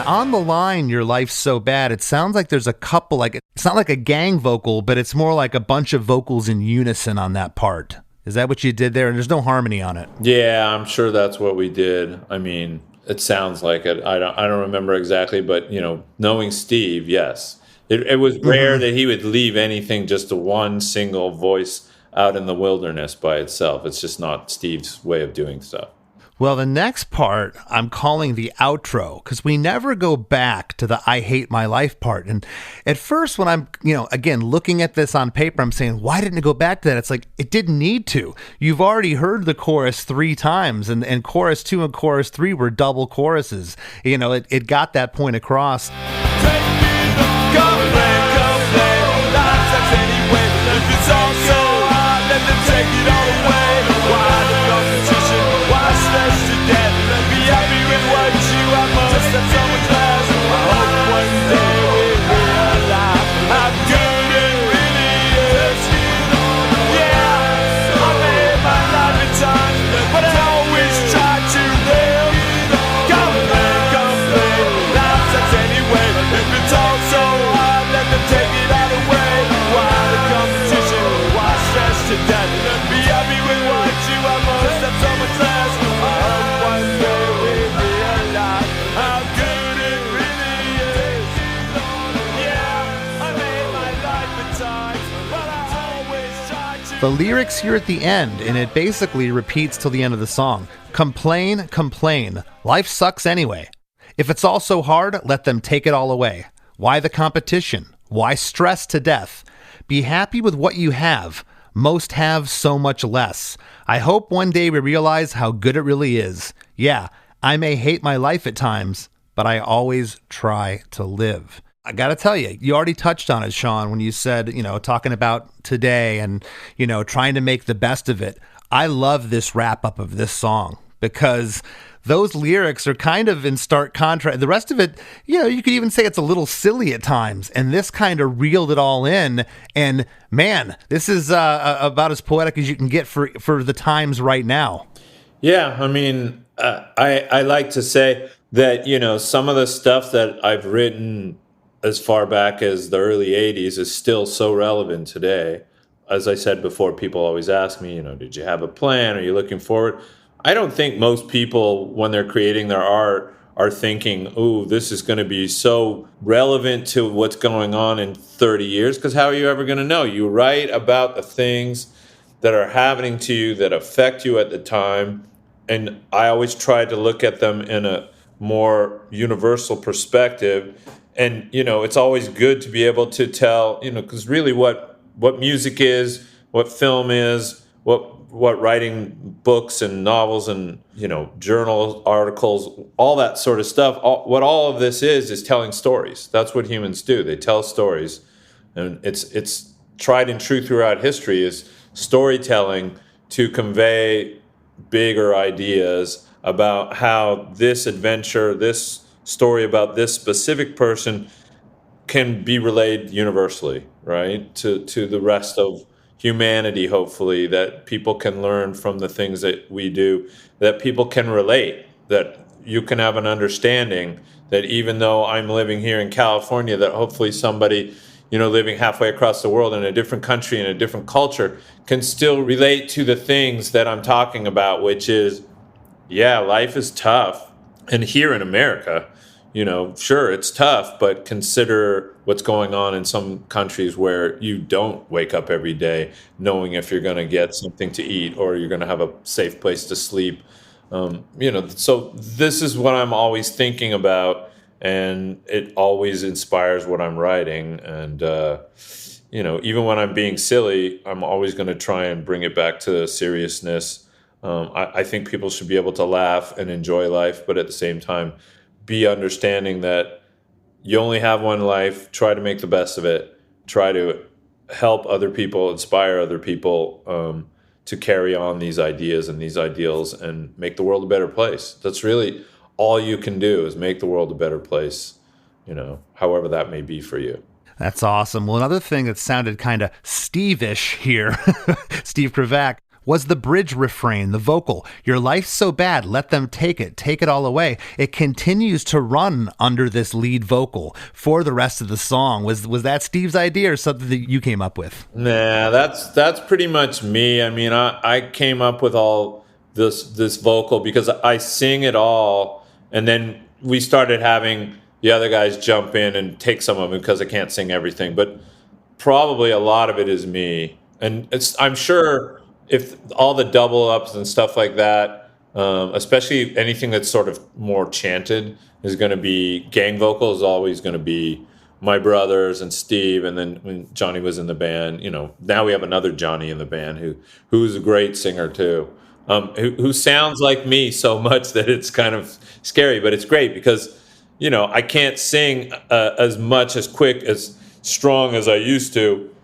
On the line, your life's so bad, it sounds like there's a couple, like it's not like a gang vocal, but it's more like a bunch of vocals in unison on that part. Is that what you did there? And there's no harmony on it. Yeah, I'm sure that's what we did. I mean, it sounds like it. I don't remember exactly, but you know, knowing Steve, yes. It was rare that he would leave anything just to one single voice out in the wilderness by itself. It's just not Steve's way of doing stuff. Well, the next part I'm calling the outro because we never go back to the I hate my life part. And at first, when I'm, again, looking at this on paper, I'm saying, why didn't it go back to that? It's like, it didn't need to. You've already heard the chorus 3 times, and chorus 2 and chorus 3 were double choruses. It got that point across. The lyrics here at the end, and it basically repeats till the end of the song. Complain, complain. Life sucks anyway. If it's all so hard, let them take it all away. Why the competition? Why stress to death? Be happy with what you have. Most have so much less. I hope one day we realize how good it really is. Yeah, I may hate my life at times, but I always try to live. I got to tell you, you already touched on it, Shawn, when you said, talking about today and, trying to make the best of it. I love this wrap up of this song because those lyrics are kind of in stark contrast. The rest of it, you could even say it's a little silly at times. And this kind of reeled it all in. And man, this is about as poetic as you can get for the times right now. Yeah, I mean, I like to say that, some of the stuff that I've written as far back as the early 80s is still so relevant today. As I said before, people always ask me, did you have a plan? Are you looking forward? I don't think most people, when they're creating their art, are thinking, ooh, this is going to be so relevant to what's going on in 30 years, because how are you ever going to know? You write about the things that are happening to you that affect you at the time, and I always try to look at them in a more universal perspective. And, it's always good to be able to tell, because really what music is, what film is, what writing books and novels and, journal articles, all that sort of stuff, what all of this is telling stories. That's what humans do. They tell stories. And it's tried and true throughout history is storytelling to convey bigger ideas about how this adventure, this story about this specific person can be relayed universally, right? To the rest of humanity, hopefully, that people can learn from the things that we do, that people can relate, that you can have an understanding that even though I'm living here in California, that hopefully somebody, living halfway across the world in a different country, in a different culture, can still relate to the things that I'm talking about, which is, yeah, life is tough. And here in America, sure, it's tough, but consider what's going on in some countries where you don't wake up every day knowing if you're going to get something to eat or you're going to have a safe place to sleep. So this is what I'm always thinking about, and it always inspires what I'm writing. And, even when I'm being silly, I'm always going to try and bring it back to seriousness. I think people should be able to laugh and enjoy life, but at the same time, be understanding that you only have one life. Try to make the best of it. Try to help other people, inspire other people to carry on these ideas and these ideals and make the world a better place. That's really all you can do, is make the world a better place, however that may be for you. That's awesome. Well, another thing that sounded kind of Steve-ish here, Steve Kravac, was the bridge refrain, the vocal. Your life's so bad, let them take it all away. It continues to run under this lead vocal for the rest of the song. Was that Steve's idea or something that you came up with? Nah, that's pretty much me. I mean, I came up with all this vocal because I sing it all, and then we started having the other guys jump in and take some of it because I can't sing everything. But probably a lot of it is me, and I'm sure if all the double ups and stuff like that, especially anything that's sort of more chanted is going to be, gang vocal is always going to be my brothers and Steve. And then when Johnny was in the band, now we have another Johnny in the band who's a great singer too, who sounds like me so much that it's kind of scary, but it's great because, I can't sing as much, as quick, as strong as I used to.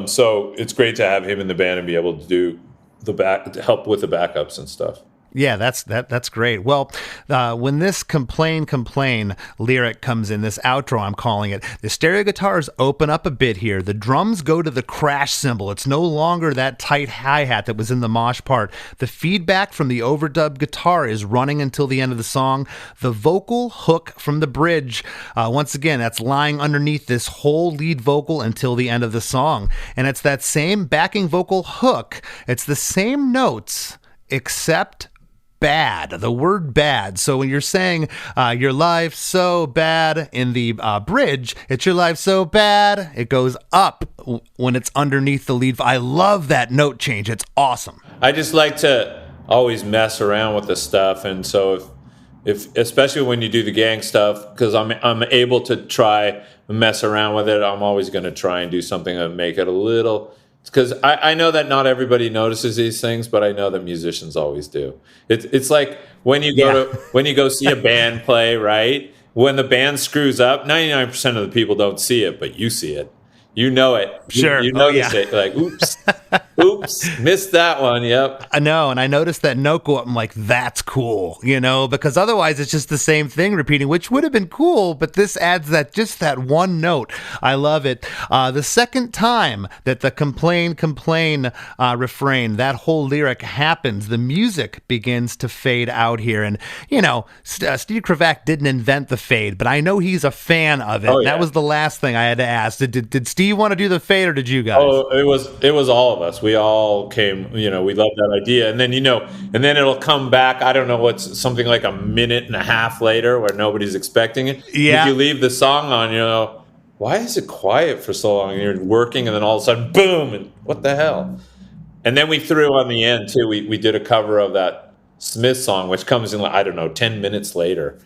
So it's great to have him in the band and be able to do to help with the backups and stuff. Yeah, that's great. Well, when this complain lyric comes in, this outro, I'm calling it, the stereo guitars open up a bit here. The drums go to the crash cymbal. It's no longer that tight hi-hat that was in the mosh part. The feedback from the overdub guitar is running until the end of the song. The vocal hook from the bridge, once again, that's lying underneath this whole lead vocal until the end of the song. And it's that same backing vocal hook. It's the same notes, except bad, the word bad. So when you're saying your life so bad in the bridge, it's your life so bad, it goes up when it's underneath the lead. I love that note change. It's awesome. I just like to always mess around with the stuff. And so if especially when you do the gang stuff, because I'm able to try and mess around with it, I'm always going to try and do something to make it a little, because I know that not everybody notices these things, but I know that musicians always do. It's like when you go see a band play, right? When the band screws up, 99% of the people don't see it, but you see it. You know it. Sure. You notice it. Like, oops, missed that one. Yep. I know, and I noticed that note go up. I'm like, that's cool, because otherwise it's just the same thing repeating, which would have been cool, but this adds that one note. I love it. The second time that the complain refrain, that whole lyric happens, the music begins to fade out here. And, Steve Kravac didn't invent the fade, but I know he's a fan of it. Oh, yeah. That was the last thing I had to ask. Did Steve want to do the fade, or did you guys? Oh, it was all of us. We all came, we loved that idea. And then, and then it'll come back. I don't know, what's something like a minute and a half later where nobody's expecting it. Yeah. If you leave the song on, why is it quiet for so long? And you're working, and then all of a sudden, boom, and what the hell? And then we threw on the end too. We did a cover of that Smith song, which comes in, 10 minutes later.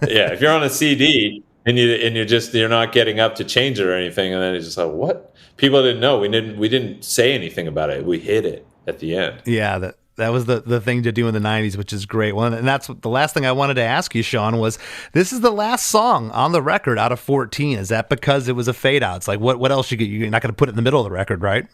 Yeah, if you're on a CD and you're not getting up to change it or anything, and then it's just like, what? People didn't know. We didn't say anything about it. We hit it at the end. Yeah, that was the thing to do in the 90s, which is great. Well, and that's the last thing I wanted to ask you, Shawn, was this is the last song on the record out of 14. Is that because it was a fade out? It's like, what else you're not going to put it in the middle of the record, right?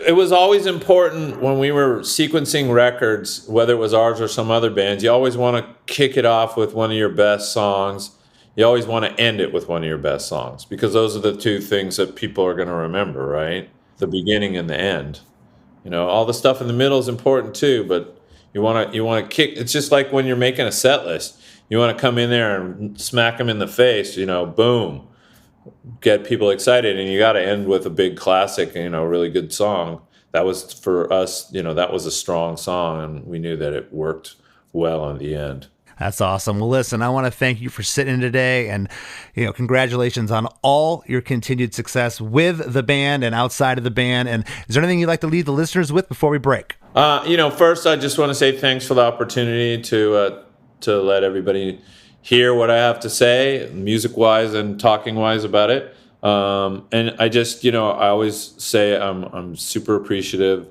It was always important when we were sequencing records, whether it was ours or some other bands, you always want to kick it off with one of your best songs. You always want to end it with one of your best songs, because those are the two things that people are going to remember, right? The beginning and the end. All the stuff in the middle is important too, but you want to kick. It's just like when you're making a set list. You want to come in there and smack them in the face, boom. Get people excited, and you got to end with a big classic, really good song. That was, for us, that was a strong song, and we knew that it worked well in the end. That's awesome. Well, listen, I want to thank you for sitting in today, and congratulations on all your continued success with the band and outside of the band. And is there anything you'd like to leave the listeners with before we break? First, I just want to say thanks for the opportunity to let everybody hear what I have to say, music-wise and talking-wise about it. And I just, I always say I'm super appreciative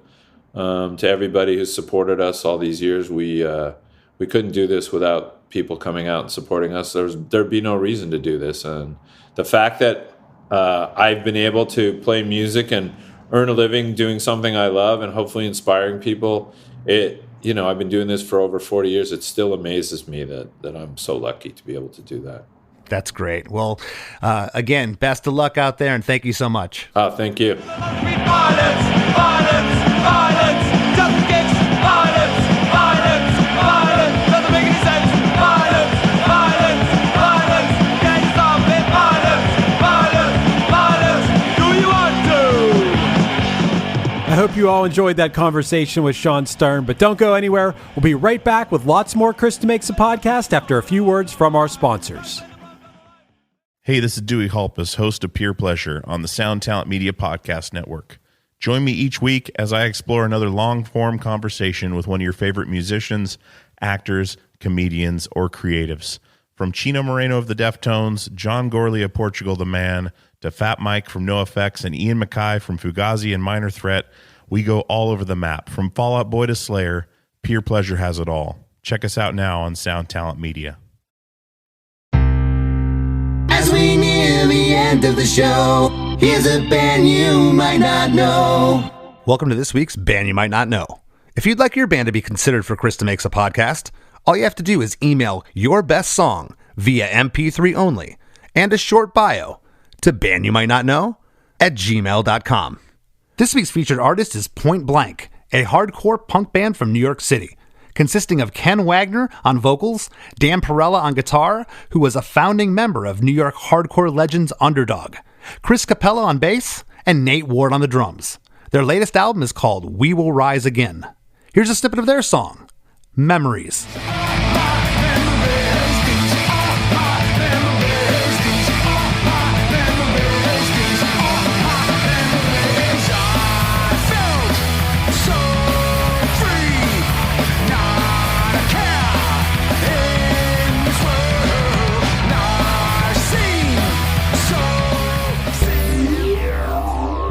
to everybody who's supported us all these years. We couldn't do this without people coming out and supporting us. There'd be no reason to do this. And the fact that I've been able to play music and earn a living doing something I love and hopefully inspiring people, I've been doing this for over 40 years. It still amazes me that I'm so lucky to be able to do that. That's great. Well, again, best of luck out there, and thank you so much. Thank you. Violence, violence, violence, suffocates, violence, violence, violence, doesn't make any sense, violence, violence, violence, can't stop it, violence, violence, violence, do you want to? I hope you all enjoyed that conversation with Shawn Stern, but don't go anywhere. We'll be right back with lots more Chris DeMakes a Podcast after a few words from our sponsors. Hey, this is Dewey Halpus, host of Peer Pleasure on the Sound Talent Media Podcast Network. Join me each week as I explore another long-form conversation with one of your favorite musicians, actors, comedians, or creatives. From Chino Moreno of the Deftones, John Gorley of Portugal the Man, to Fat Mike from NoFX and Ian MacKaye from Fugazi and Minor Threat, we go all over the map. From Fall Out Boy to Slayer, Pure Pleasure has it all. Check us out now on Sound Talent Media. As we near the end of the show, here's a band you might not know. Welcome to this week's Band You Might Not Know. If you'd like your band to be considered for Chris DeMakes a Podcast, all you have to do is email your best song via MP3 only and a short bio to bandyoumightnotknow@gmail.com. This week's featured artist is Point Blank, a hardcore punk band from New York City, consisting of Ken Wagner on vocals, Dan Perella on guitar, who was a founding member of New York hardcore legends Underdog, Chris Capella on bass, and Nate Ward on the drums. Their latest album is called We Will Rise Again. Here's a snippet of their song, Memories.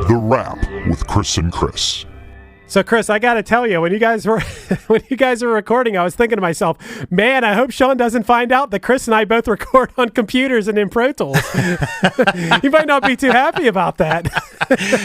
The Wrap with Chris and Chris. So, Chris, I got to tell you, when you guys were recording, I was thinking to myself, man, I hope Shawn doesn't find out that Chris and I both record on computers and in Pro Tools. He might not be too happy about that.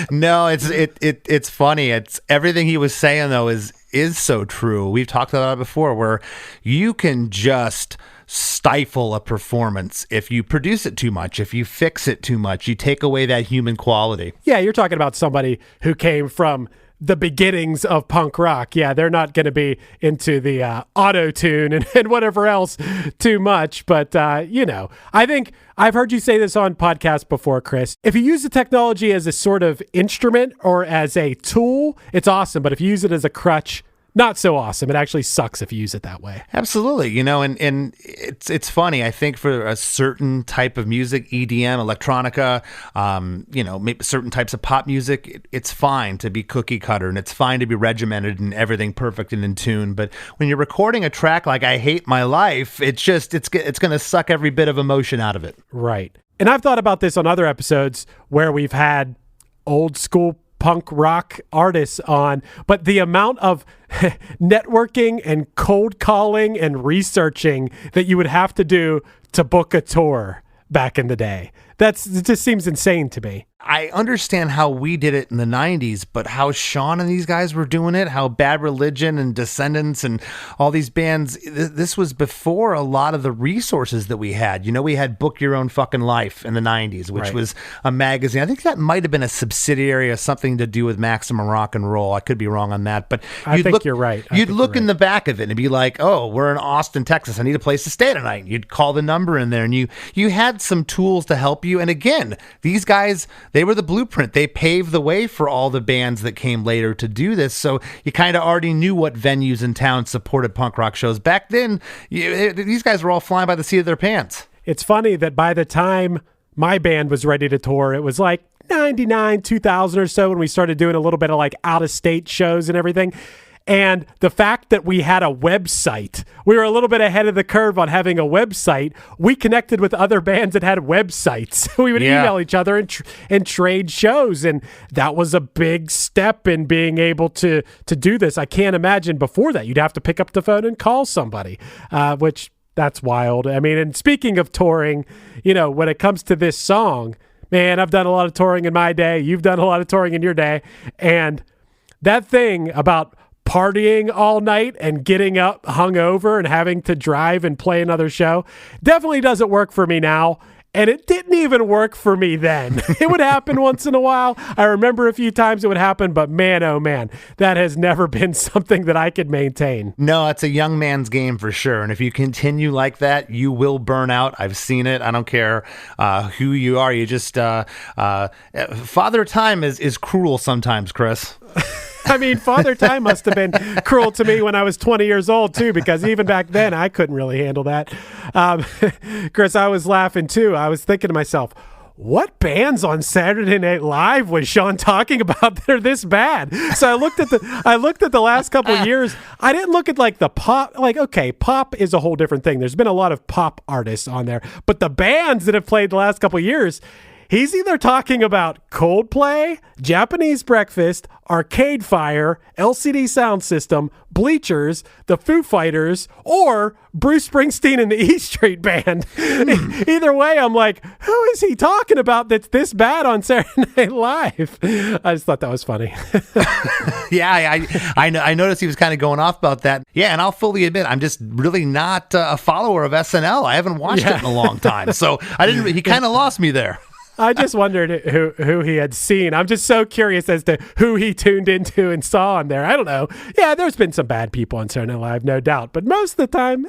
No, it's funny. It's everything he was saying though is so true. We've talked about it before, where you can just stifle a performance if you produce it too much, if you fix it too much, you take away that human quality. Yeah, you're talking about somebody who came from the beginnings of punk rock. Yeah, they're not going to be into the auto-tune and whatever else too much. But, I think I've heard you say this on podcasts before, Chris. If you use the technology as a sort of instrument or as a tool, it's awesome. But if you use it as a crutch, not so awesome. It actually sucks if you use it that way. Absolutely. And it's funny. I think for a certain type of music, EDM, electronica, maybe certain types of pop music, it's fine to be cookie cutter and it's fine to be regimented and everything perfect and in tune. But when you're recording a track like I Hate My Life, it's going to suck every bit of emotion out of it. Right. And I've thought about this on other episodes where we've had old school punk rock artists on, but the amount of networking and cold calling and researching that you would have to do to book a tour back in the day. It just seems insane to me. I understand how we did it in the 90s, but how Shawn and these guys were doing it, how Bad Religion and Descendants and all these bands, this was before a lot of the resources that we had. We had Book Your Own Fucking Life in the 90s, which was a magazine. I think that might have been a subsidiary of something to do with Maximum Rock and Roll. I could be wrong on that, but I think you're right. You'd look in the back of it and be like, oh, we're in Austin, Texas. I need a place to stay tonight. You'd call the number in there and you had some tools to help you. And again, these guys, they were the blueprint. They paved the way for all the bands that came later to do this. So you kind of already knew what venues in town supported punk rock shows. Back then, these guys were all flying by the seat of their pants. It's funny that by the time my band was ready to tour, it was like 99, 2000 or so when we started doing a little bit of like out-of-state shows and everything. And the fact that we had a website, we were a little bit ahead of the curve on having a website. We connected with other bands that had websites. We would email each other and trade shows. And that was a big step in being able to do this. I can't imagine before that. You'd have to pick up the phone and call somebody, which that's wild. I mean, and speaking of touring, when it comes to this song, man, I've done a lot of touring in my day. You've done a lot of touring in your day. And that thing about partying all night and getting up hungover and having to drive and play another show definitely doesn't work for me now. And it didn't even work for me then. It would happen once in a while. I remember a few times it would happen, but man, oh man, that has never been something that I could maintain. No, it's a young man's game for sure. And if you continue like that, you will burn out. I've seen it. I don't care who you are. You just, Father Time is cruel sometimes, Chris. I mean, Father Time must have been cruel to me when I was 20 years old, too, because even back then, I couldn't really handle that. Chris, I was laughing, too. I was thinking to myself, what bands on Saturday Night Live was Shawn talking about that are this bad? So I looked at the last couple of years. I didn't look at like the pop, like, okay, pop is a whole different thing. There's been a lot of pop artists on there, but the bands that have played the last couple of years, he's either talking about Coldplay, Japanese Breakfast, Arcade Fire, LCD Sound System, Bleachers, the Foo Fighters, or Bruce Springsteen and the E Street Band. Either way, I'm like, who is he talking about that's this bad on Saturday Night Live? I just thought that was funny. Yeah, I noticed he was kind of going off about that. Yeah, and I'll fully admit, I'm just really not a follower of SNL. I haven't watched it in a long time, so he kind of lost me there. I just wondered who he had seen. I'm just so curious as to who he tuned into and saw on there. I don't know. Yeah, there's been some bad people on Saturday Night Live, no doubt. But most of the time,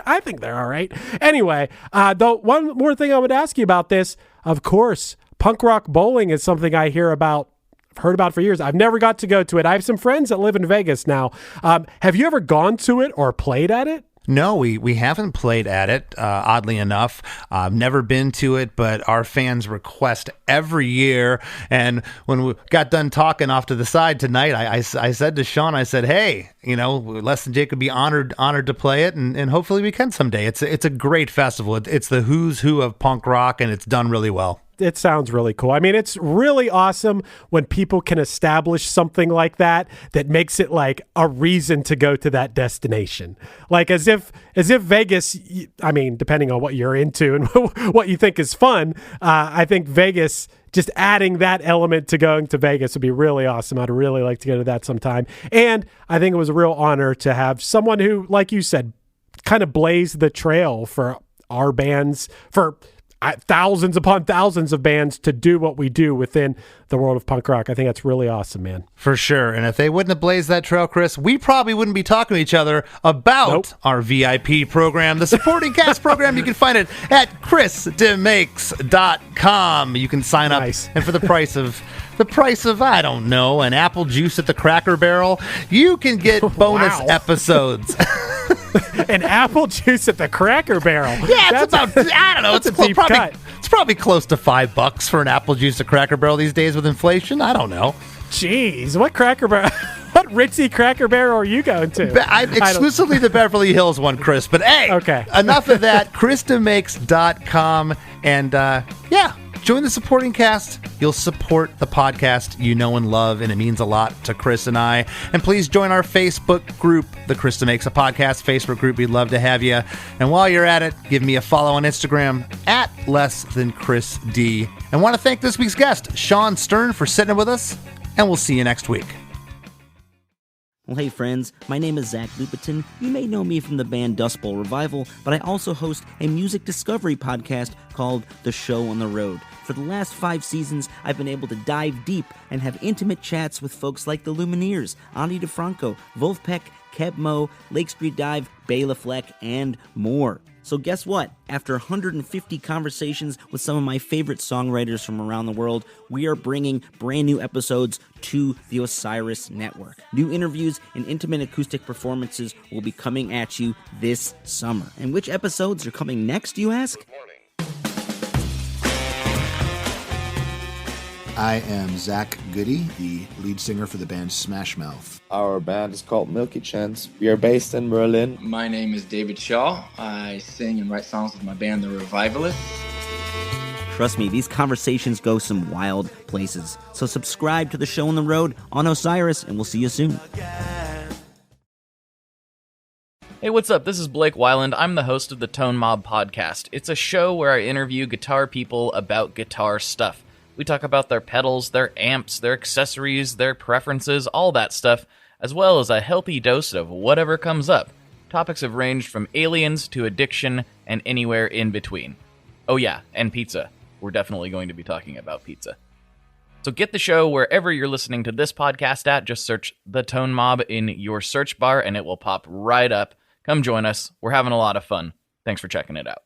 I think they're all right. Anyway, though, one more thing I would ask you about this. Of course, punk rock bowling is something I heard about for years. I've never got to go to it. I have some friends that live in Vegas now. Have you ever gone to it or played at it? No, we haven't played at it, oddly enough. I've never been to it, but our fans request every year. And when we got done talking off to the side tonight, I said to Shawn, I said, hey, Less Than Jake would be honored to play it, and hopefully we can someday. It's a great festival. It's the who's who of punk rock, and it's done really well. It sounds really cool. I mean, it's really awesome when people can establish something like that makes it like a reason to go to that destination. Like as if Vegas, I mean, depending on what you're into and what you think is fun, I think Vegas, just adding that element to going to Vegas would be really awesome. I'd really like to go to that sometime. And I think it was a real honor to have someone who, like you said, kind of blazed the trail for our bands, for thousands upon thousands of bands to do what we do within the world of punk rock. I think that's really awesome, man. For sure. And if they wouldn't have blazed that trail, Chris, we probably wouldn't be talking to each other about our VIP program, the supporting cast program. You can find it at chrisdemakes.com. You can sign up, and for the price of, I don't know, an apple juice at the Cracker Barrel, you can get bonus episodes. An apple juice at the Cracker Barrel. Yeah, it's about, I don't know, it's probably close to $5 for an apple juice at Cracker Barrel these days with inflation. I don't know. Jeez, what Cracker Barrel? What ritzy Cracker Barrel are you going to? Exclusively the Beverly Hills one, Chris. But hey, enough of that. chrisdemakes.com. And yeah, join the supporting cast. You'll support the podcast you know and love, and it means a lot to Chris and I. And please join our Facebook group, the Chris DeMakes a Podcast Facebook group. We'd love to have you. And while you're at it, give me a follow on Instagram at @LessThanChrisD. And want to thank this week's guest, Shawn Stern, for sitting with us. And we'll see you next week. Well, hey friends, my name is Zach Lupetin. You may know me from the band Dust Bowl Revival, but I also host a music discovery podcast called The Show on the Road. For the last 5 seasons, I've been able to dive deep and have intimate chats with folks like the Lumineers, Ani DeFranco, Wolfpack, Keb Mo, Lake Street Dive, Bela Fleck, and more. So guess what? After 150 conversations with some of my favorite songwriters from around the world, we are bringing brand new episodes to the Osiris Network. New interviews and intimate acoustic performances will be coming at you this summer. And which episodes are coming next, you ask? I am Zach Goody, the lead singer for the band Smash Mouth. Our band is called Milky Chance. We are based in Berlin. My name is David Shaw. I sing and write songs with my band, The Revivalists. Trust me, these conversations go some wild places. So subscribe to The Show on the Road on Osiris, and we'll see you soon. Hey, what's up? This is Blake Weiland. I'm the host of the Tone Mob Podcast. It's a show where I interview guitar people about guitar stuff. We talk about their pedals, their amps, their accessories, their preferences, all that stuff, as well as a healthy dose of whatever comes up. Topics have ranged from aliens to addiction and anywhere in between. Oh yeah, and pizza. We're definitely going to be talking about pizza. So get the show wherever you're listening to this podcast at. Just search The Tone Mob in your search bar and it will pop right up. Come join us. We're having a lot of fun. Thanks for checking it out.